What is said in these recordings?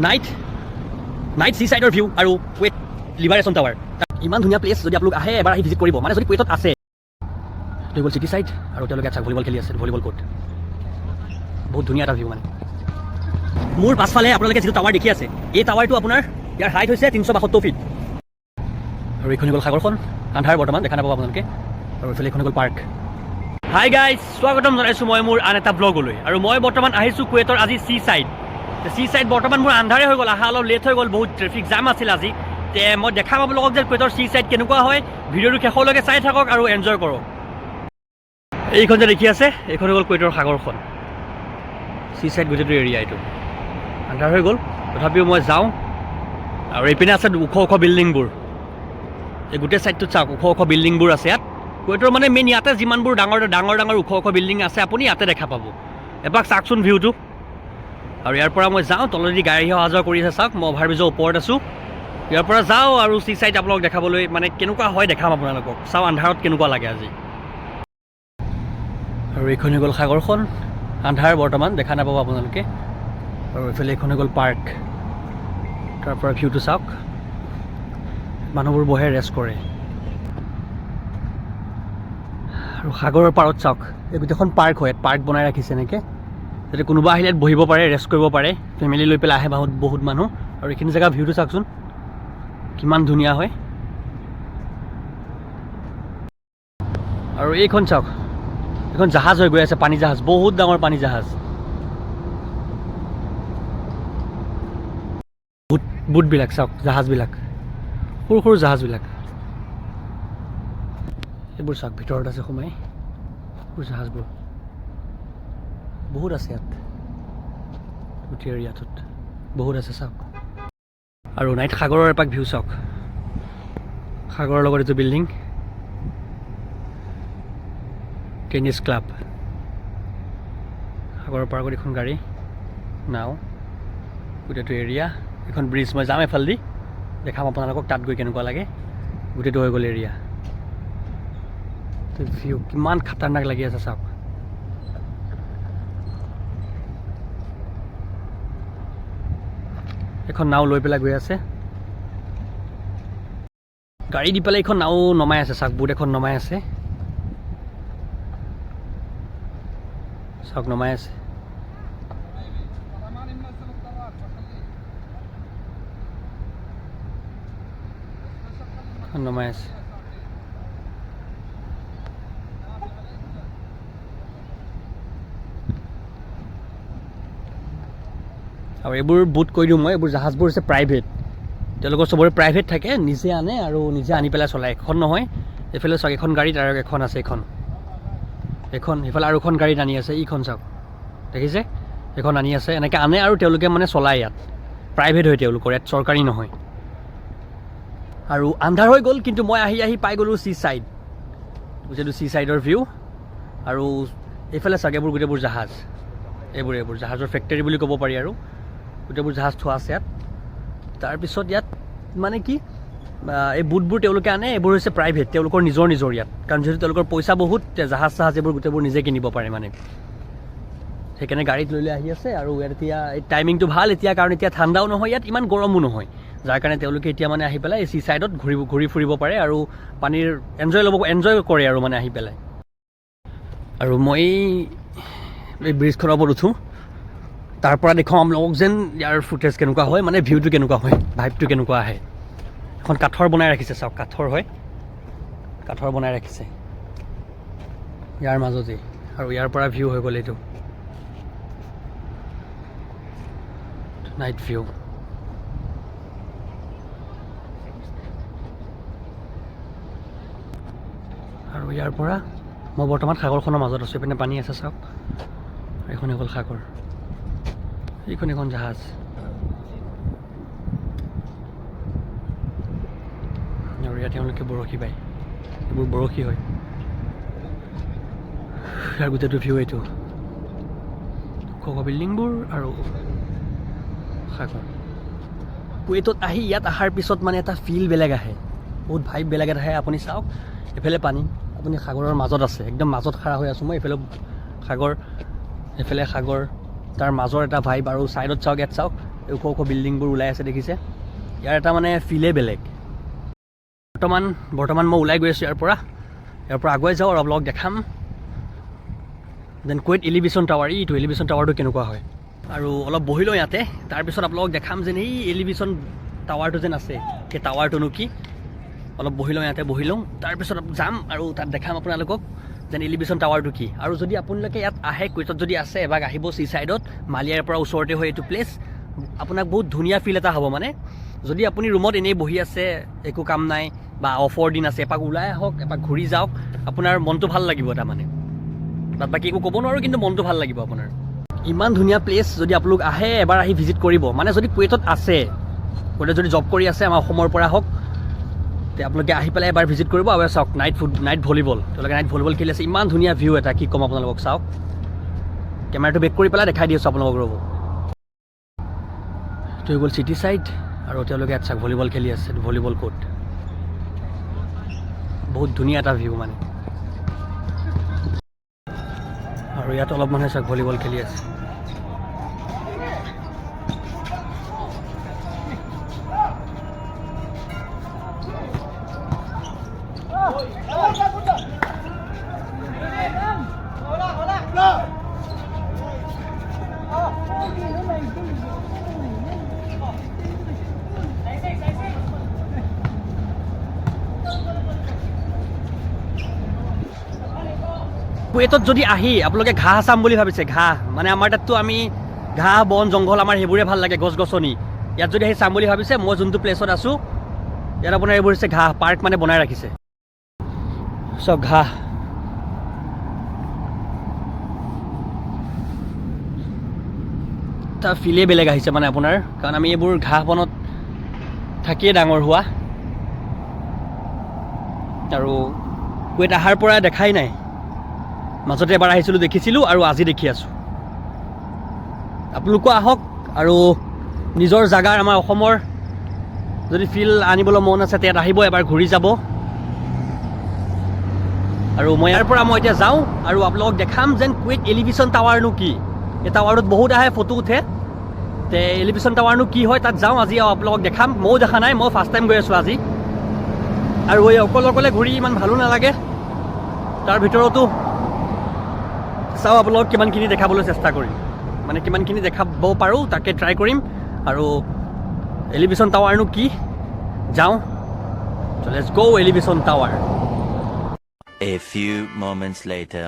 Night seaside view আৰু Kuwait liberation tower ইমান ধুনীয়া প্লেচ যদি আপোনালোক আহে এবাৰ আহি ভিজিট কৰিব মানে যদি কুৱেইটত আছে হৈ গ'ল চিটি চাইড আৰু তেওঁলোকে আচ্ছা ভলীবল খেলি আছে ভলীবল কোৰ্ট বহুত ধুনীয়া এটা ভিউ মানে মোৰ পাছফালে আপোনালোকে যিটো টাৱাৰ দেখি আছে এই টাৱাৰটো আপোনাৰ ইয়াৰ হাইট হৈছে 372 ফিট আৰু এইখন গ'ল সাগৰখন আন্ধাৰ বৰ্তমান দেখা নাপাব আপোনালোকে আৰু এইফালে এইখন গ'ল পাৰ্ক হাই গাইজ স্বাগতম জনাইছোঁ মই মোৰ আন এটা ব্লগলৈ আৰু মই বৰ্তমান আহিছোঁ কুৱেইটৰ আজি seaside বৰ্তমান মোৰ আন্ধাৰে হৈ গ'ল আহা অলপ লেট হৈ গ'ল বহুত ট্ৰেফিক জাম আছিল আজি তে মই দেখাম আপোনালোকক যে কুৱেইটৰ seaside কেনেকুৱা হয় ভিডিঅ'টো শেষলৈকে চাই থাকক আৰু এনজয় কৰক এইখন যে দেখি আছে এইখন গ'ল কুৱেইটৰ সাগৰখন seaside গোটেইটো এৰিয়া এইটো আন্ধাৰ হৈ গ'ল তথাপিও মই যাওঁ আৰু এইপিনে আছে ওখ ওখ বিল্ডিংবোৰ এই গোটেই ছাইডটোত চাওক ওখ ওখ বিল্ডিংবোৰ আছে ইয়াত কুৱেইটৰ মানে মেইন ইয়াতে যিমানবোৰ ডাঙৰ ডাঙৰ ওখ ওখ বিল্ডিং আছে আপুনি ইয়াতে দেখা পাব এপাক চাওকচোন ভিউটো আৰু ইয়াৰ পৰা মই যাওঁ তলেদি গাড়ী অহা যোৱা কৰি আছে চাওক মই অভাৰব্ৰিজৰ ওপৰত আছোঁ ইয়াৰ পৰা যাওঁ আৰু seaside আপোনালোকক দেখাবলৈ মানে কেনেকুৱা হয় দেখাম আপোনালোকক চাওঁ আন্ধাৰত কেনেকুৱা লাগে আজি আৰু এইখন হৈ গ'ল সাগৰখন আন্ধাৰ বৰ্তমান দেখা নাপাব আপোনালোকে আৰু এইফালে এইখন হৈ গ'ল পাৰ্ক তাৰ পৰা ভিউটো চাওক মানুহবোৰ বহে ৰেষ্ট কৰে আৰু সাগৰৰ পাৰত চাওক এই গোটেইখন পাৰ্ক হয় পাৰ্ক বনাই ৰাখিছে এনেকৈ যাতে কোনোবা আহিলে বহিব পাৰে ৰেষ্ট কৰিব পাৰে ফেমিলি লৈ পেলাই আহে বহুত মানুহ আৰু এইখিনি জেগা ভিউটো চাওকচোন কিমান ধুনীয়া হয় আৰু এইখন চাওক এখন জাহাজ হৈ গৈ আছে পানী জাহাজ বহুত ডাঙৰ পানী জাহাজ বুটবিলাক চাওক জাহাজবিলাক সৰু সৰু জাহাজবিলাক এইবোৰ চাওক ভিতৰত আছে সোমাই সৰু জাহাজবোৰ বহুত আছে ইয়াত গোটেই এৰিয়াটোত বহুত আছে চাওক আৰু নাইট সাগৰৰ এপাক ভিউ চাওক সাগৰৰ লগত এইটো বিল্ডিং টেনিছ ক্লাব সাগৰৰ পাৰ্কত এখন গাড়ী নাও গোটেইটো এৰিয়া এখন ব্ৰিজ মই যাম এফালেদি দেখাম আপোনালোকক তাত গৈ কেনেকুৱা লাগে গোটেইটো হৈ গ'ল এৰিয়া ভিউ কিমান খাতাৰনাক লাগি আছে চাওক এখন নাও লৈ পেলাই গৈ আছে গাড়ী দি পেলাই এইখন নাও নমাই আছে চাওক বুট এখন নমাই আছে চাওক নমাই আছে নমাই আছে আৰু এইবোৰ বুট কৈ দিওঁ মই এইবোৰ জাহাজবোৰ হৈছে প্ৰাইভেট তেওঁলোকৰ চবৰে প্ৰাইভেট থাকে নিজে আনে আৰু নিজে আনি পেলাই চলায় এখন নহয় এইফালে চাওক এখন গাড়ীত আৰু এখন আছে এখন এইফালে আৰু এখন গাড়ীত আনি আছে এইখন চাওক দেখিছে এখন আনি আছে এনেকৈ আনে আৰু তেওঁলোকে মানে চলায় ইয়াত প্ৰাইভেট হয় তেওঁলোকৰ ইয়াত চৰকাৰী নহয় আৰু আন্ধাৰ হৈ গ'ল কিন্তু মই আহি পাই গ'লোঁ seaside যিটো seasideৰ ভিউ আৰু এইফালে চাওক এইবোৰ গোটেইবোৰ জাহাজ এইবোৰ জাহাজৰ ফেক্টৰী বুলি ক'ব পাৰি আৰু গোটেইবোৰ জাহাজ থোৱা আছে ইয়াত তাৰপিছত ইয়াত মানে কি এই বুটবোৰ তেওঁলোকে আনে এইবোৰ হৈছে প্ৰাইভেট তেওঁলোকৰ নিজৰ ইয়াত কাৰণ যিহেতু তেওঁলোকৰ পইচা বহুত জাহাজ এইবোৰ গোটেইবোৰ নিজে কিনিব পাৰে মানে সেইকাৰণে গাড়ীত লৈ আহি আছে আৰু ইয়াত এতিয়া এই টাইমিংটো ভাল এতিয়া কাৰণ এতিয়া ঠাণ্ডাও নহয় ইয়াত ইমান গৰমো নহয় যাৰ কাৰণে তেওঁলোকে এতিয়া মানে আহি পেলাই এই seasideত ঘূৰি ফুৰিব পাৰে আৰু পানীৰ এনজয় কৰে আৰু মানে আহি পেলাই আৰু মই এই ব্ৰিজখনৰ ওপৰত উঠোঁ তাৰ পৰা দেখুৱাম আপোনালোকক যেন ইয়াৰ ফুটেজ কেনেকুৱা হয় মানে ভিউটো কেনেকুৱা হয় ভাইবটো কেনেকুৱা আহে এখন কাঠৰ বনাই ৰাখিছে চাওক কাঠৰ হয় কাঠৰ বনাই ৰাখিছে ইয়াৰ মাজতে আৰু ইয়াৰ পৰা ভিউ হৈ গ'ল এইটো নাইট ভিউ আৰু ইয়াৰ পৰা মই বৰ্তমান সাগৰখনৰ মাজত আছোঁ এইপিনে পানী আছে চাওক এইখন হৈ গ'ল সাগৰ এইখন এখন জাহাজ আৰু ইয়াত তেওঁলোকে বৰশী বায় এইবোৰ বৰশী হয় ইয়াৰ গোটেইটো ভিউ এইটো ওখ ওখ বিল্ডিংবোৰ আৰু সাগৰ কুৱেইটত আহি ইয়াত অহাৰ পিছত মানে এটা ফিল বেলেগ আহে বহুত ভাইব বেলেগ এটা আহে আপুনি চাওক এইফালে পানী আপুনি সাগৰৰ মাজত আছে একদম মাজত খাৰা হৈ আছোঁ মই এইফালে সাগৰ তাৰ মাজৰ এটা ভাইব আৰু ছাইডত চাওক ইয়াত চাওক ওখ ওখ বিল্ডিংবোৰ ওলাই আছে দেখিছে ইয়াৰ এটা মানে ফিলে বেলেগ বৰ্তমান মই ওলাই গৈ আছোঁ ইয়াৰ পৰা আগুৱাই যাওঁ আৰু আপোনালোকক দেখাম দেন কুৱেইট এলিভেশ্যন টাৱাৰ এইটো এলিভেশ্যন টাৱাৰটো কেনেকুৱা হয় আৰু অলপ বহি লওঁ ইয়াতে তাৰপিছত আপোনালোকক দেখাম যেন এই এলিভেশ্যন টাৱাৰটো যেন আছে সেই টাৱাৰটোনো কি অলপ বহি লওঁ ইয়াতে বহি লওঁ তাৰপিছত যাম আৰু তাত দেখাম আপোনালোকক যেন এলিভেশ্যন টাৱাৰটো কি আৰু যদি আপোনালোকে ইয়াত আহে কুৱেইটত যদি আছে এবাৰ আহিব চিচাইডত মালিয়াৰ পৰা ওচৰতে হয় এইটো প্লেচ আপোনাক বহুত ধুনীয়া ফিল এটা হ'ব মানে যদি আপুনি ৰুমত এনেই বহি আছে একো কাম নাই বা অফৰ দিন আছে এপাক ওলাই আহক এপাক ঘূৰি যাওক আপোনাৰ মনটো ভাল লাগিব তাৰমানে তাত বাকী একো ক'ব নোৱাৰোঁ কিন্তু মনটো ভাল লাগিব আপোনাৰ ইমান ধুনীয়া প্লেচ যদি আপোনালোক আহে এবাৰ আহি ভিজিট কৰিব মানে যদি কুৱেইটত আছে কুৱেইটত যদি জব কৰি আছে আমাৰ অসমৰ পৰা হওক তে আপোনালোকে আহি পেলাই এবাৰ ভিজিট কৰিব আৰু চাওক নাইট ভলীবল তেওঁলোকে নাইট ভলীবল খেলি আছে ইমান ধুনীয়া ভিউ এটা কি ক'ম আপোনালোকক চাওক কেমেৰাটো বেক কৰি পেলাই দেখাই দি আছোঁ আপোনালোকক ৰ'ব এইটো হৈ গ'ল চিটি চাইড আৰু তেওঁলোকে ইয়াত চাওক ভলীবল খেলি আছে ভলীবল কোৰ্ট বহুত ধুনীয়া এটা ভিউ মানে আৰু ইয়াত অলপ মানুহে চাওক ভলীবল খেলি আছে কুৱেইটত যদি আহি আপোনালোকে ঘাঁহ চাম বুলি ভাবিছে ঘাঁহ মানে আমাৰ তাততো আমি ঘাঁহ বন জংঘল আমাৰ সেইবোৰে ভাল লাগে গছ গছনি ইয়াত যদি আহি চাম বুলি ভাবিছে মই যোনটো প্লেচত আছোঁ ইয়াত আপোনাৰ এইবোৰ হৈছে ঘাঁহ পাৰ্ক মানে বনাই ৰাখিছে চব ঘাঁহ তাৰ ফিলে বেলেগ আহিছে মানে আপোনাৰ কাৰণ আমি এইবোৰ ঘাঁহ বনত থাকিয়ে ডাঙৰ হোৱা আৰু কুৱেইট অহাৰ পৰা দেখাই নাই মাজতে এবাৰ আহিছিলোঁ দেখিছিলোঁ আৰু আজি দেখি আছোঁ আপোনালোকো আহক আৰু নিজৰ জাগাৰ আমাৰ অসমৰ যদি ফিল আনিবলৈ মন আছে তাত আহিব এবাৰ ঘূৰি যাব আৰু মই ইয়াৰ পৰা মই এতিয়া যাওঁ আৰু আপোনালোকক দেখাম যেন কুৱেইট এলিভেশ্যন টাৱাৰনো কি এই টাৱাৰটোত বহুত আহে ফটো উঠে তে এলিভেশ্যন টাৱাৰনো কি হয় তাত যাওঁ আজি আপোনালোকক দেখাম ময়ো দেখা নাই মই ফাৰ্ষ্ট টাইম গৈ আছোঁ আজি আৰু এই অকলে ঘূৰি ইমান ভালো নালাগে তাৰ ভিতৰতো চাওঁ আপোনালোকক কিমানখিনি দেখাবলৈ চেষ্টা কৰিম মানে কিমানখিনি দেখাব পাৰোঁ তাকে ট্ৰাই কৰিম আৰু এলিভেশ্যন টাৱাৰনো কি যাওঁ so let's go elevation tower A few moments later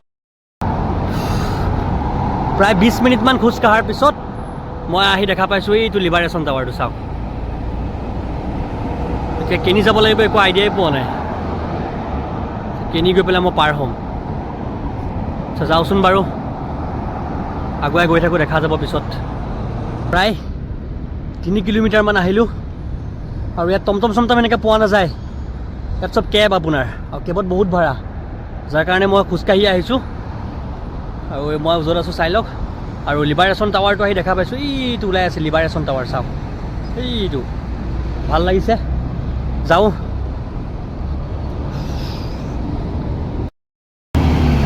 প্ৰায় 20 মিনিটমান খোজ কঢ়াৰ পিছত মই আহি দেখা পাইছোঁ এইটো লিবাৰেশ্যন টাৱাৰটো চাওক এতিয়া কেনি যাব লাগিব একো আইডিয়াই পোৱা নাই কেনি গৈ পেলাই মই পাৰ হ'ম যাওঁচোন বাৰু আগুৱাই গৈ থাকোঁ দেখা যাব পিছত প্ৰায় 3 কিলোমিটাৰমান আহিলোঁ আৰু ইয়াত টমটম চমটম এনেকৈ পোৱা নাযায় ইয়াত চব কেব আপোনাৰ আৰু কেবত বহুত ভাড়া যাৰ কাৰণে মই খোজকাঢ়ি আহিছোঁ আৰু মই য'ত আছোঁ চাই লওক আৰু লিবাৰেশ্যন টাৱাৰটো আহি দেখা পাইছোঁ এইটো ওলাই আছে লিবাৰেশ্যন টাৱাৰ চাওক এইটো ভাল লাগিছে যাওঁ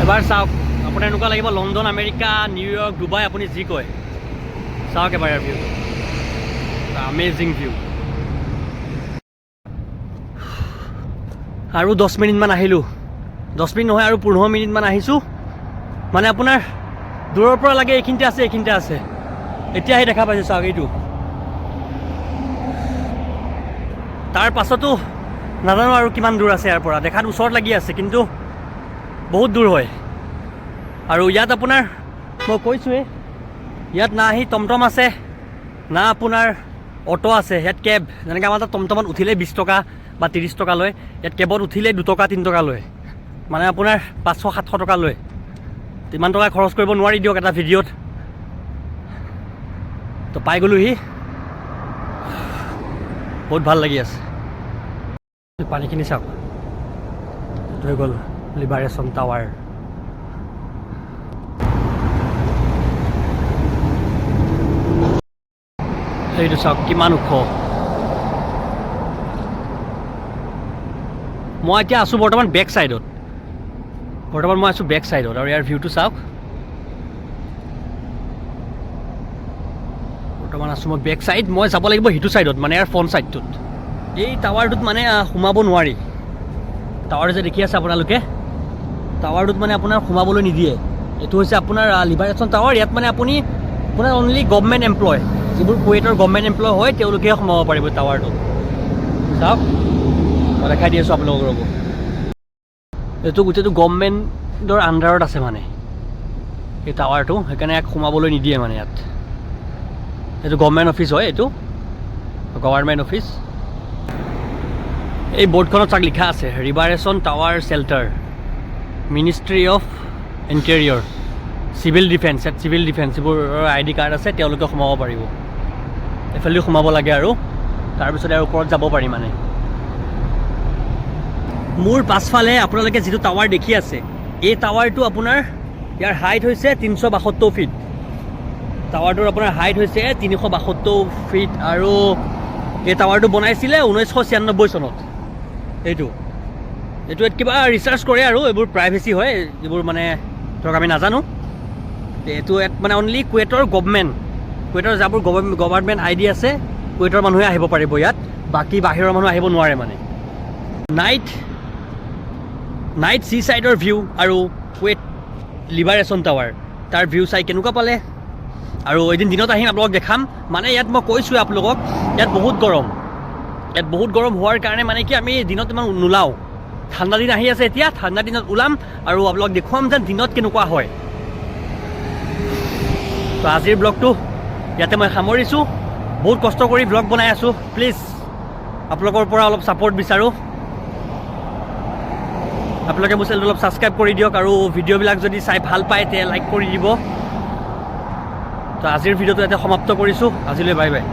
এবাৰ চাওক আপোনাৰ এনেকুৱা লাগিব লণ্ডন আমেৰিকা নিউয়ৰ্ক ডুবাই আপুনি যি কয় চাওক এবাৰ ইয়াৰ ভিউ আমেজিং ভিউ আৰু 10 মিনিটমান আহিলোঁ 10 মিনিট নহয় আৰু 15 মিনিটমান আহিছোঁ মানে আপোনাৰ দূৰৰ পৰা লাগে এইখিনিতে আছে এতিয়া আহি দেখা পাইছোঁ চাওক এইটো তাৰ পাছতো নাজানো আৰু কিমান দূৰ আছে ইয়াৰ পৰা দেখাত ওচৰত লাগি আছে কিন্তু বহুত দূৰ হয় আৰু ইয়াত আপোনাৰ মই কৈছোঁৱেই ইয়াত না আহি টমটম আছে না আপোনাৰ অটো আছে ইয়াত কেব যেনেকৈ আমাৰ তাত টমটমত উঠিলে 20 টকা বা 30 টকা লয় ইয়াত কেবত উঠিলে 2 টকা 3 টকা লয় মানে আপোনাৰ 500-700 টকা লয় ইমান টকা খৰচ কৰিব নোৱাৰি দিয়ক এটা ভিডিঅ'ত তো পাই গ'লোহি বহুত ভাল লাগি আছে পানীখিনি চাওক হৈ গ'ল লিবাৰেশ্যন টাৱাৰ এইটো চাওক কিমান ওখ মই এতিয়া আছোঁ বৰ্তমান বেক চাইডত মই আছোঁ বেক চাইডত আৰু ইয়াৰ ভিউটো চাওক বৰ্তমান আছোঁ মই বেক চাইড, মই যাব লাগিব সেইটো চাইডত মানে ইয়াৰ ফ্ৰণ্ট চাইডটোত। এই টাৱাৰটোত মানে সোমাব নোৱাৰি। টাৱাৰ যে দেখি আছে আপোনালোকে, টাৱাৰটোত মানে আপোনাৰ সোমাবলৈ নিদিয়ে। এইটো হৈছে আপোনাৰ লিবাৰেশ্যন টাৱাৰ। ইয়াত মানে আপোনাৰ অনলি গভৰ্ণমেণ্ট এমপ্লয়, যিবোৰ কুৱেইটৰ গভৰ্ণমেণ্ট এমপ্লয় হয় তেওঁলোকেহে সোমাব পাৰিব টাৱাৰটোত। চাওক মই দেখাই দি আছোঁ আপোনালোকৰ ৰ'ব। এইটো গোটেইটো গভৰ্ণমেণ্টৰ আণ্ডাৰত আছে মানে এই টাৱাৰটো, সেইকাৰণে ইয়াক সোমাবলৈ নিদিয়ে মানে ইয়াত। এইটো গভৰ্ণমেণ্ট অফিচ হয়, এইটো গভৰ্ণমেণ্ট অফিচ। এই বৰ্ডখনত চাওক লিখা আছে liberation tower shelter, ministry of interior, civil defence. ইয়াত চিভিল ডিফেন্স যিবোৰ ID কাৰ্ড আছে তেওঁলোকে সোমাব পাৰিব। এইফালেদি সোমাব লাগে আৰু তাৰপিছত ইয়াৰ ওপৰত যাব পাৰি মানে। মোৰ পাছফালে আপোনালোকে যিটো টাৱাৰ দেখি আছে, এই টাৱাৰটো আপোনাৰ ইয়াৰ হাইট হৈছে 372 ফিট। টাৱাৰটোৰ আপোনাৰ হাইট হৈছে 372 ফিট আৰু এই টাৱাৰটো বনাইছিলে 1996 চনত। এইটো ইয়াত কিবা ৰিচাৰ্চ কৰে আৰু এইবোৰ প্ৰাইভেচি হয়, যিবোৰ মানে ধৰক আমি নাজানো। এইটো ইয়াত মানে অনলি কুৱেইটৰ কুৱেইটৰ যাবোৰ গভৰ্ণমেণ্ট ID আছে কুৱেইটৰ মানুহে আহিব পাৰিব ইয়াত, বাকী বাহিৰৰ মানুহ আহিব নোৱাৰে মানে। নাইট seaside ভিউ আৰু কুৱেইট লিবাৰেশ্যন টাৱাৰ, তাৰ ভিউ চাই কেনেকুৱা পালে? আৰু এদিন দিনত আহিম আপোনালোকক দেখাম। মানে ইয়াত মই কৈছোঁ আপোনালোকক, ইয়াত বহুত গৰম হোৱাৰ কাৰণে মানে কি আমি দিনত ইমান নোলাওঁ। ঠাণ্ডা দিন আহি আছে এতিয়া, ঠাণ্ডা দিনত ওলাম আৰু আপোনালোকক দেখুৱাম যেন দিনত কেনেকুৱা হয়। তো আজিৰ ব্লগটো ইয়াতে মই সামৰিছোঁ। বহুত কষ্ট কৰি ব্লগ বনাই আছোঁ। প্লিজ আপোনালোকৰ পৰা অলপ ছাপোৰ্ট বিচাৰোঁ। আপোনালোকে মোৰ চেনেলটো অলপ ছাবস্ক্ৰাইব কৰি দিয়ক আৰু ভিডিঅ'বিলাক যদি চাই ভাল পায় তে লাইক কৰি দিব। তো আজিৰ ভিডিঅ'টো ইয়াতে সমাপ্ত কৰিছোঁ। আজিলৈ বাই বাই।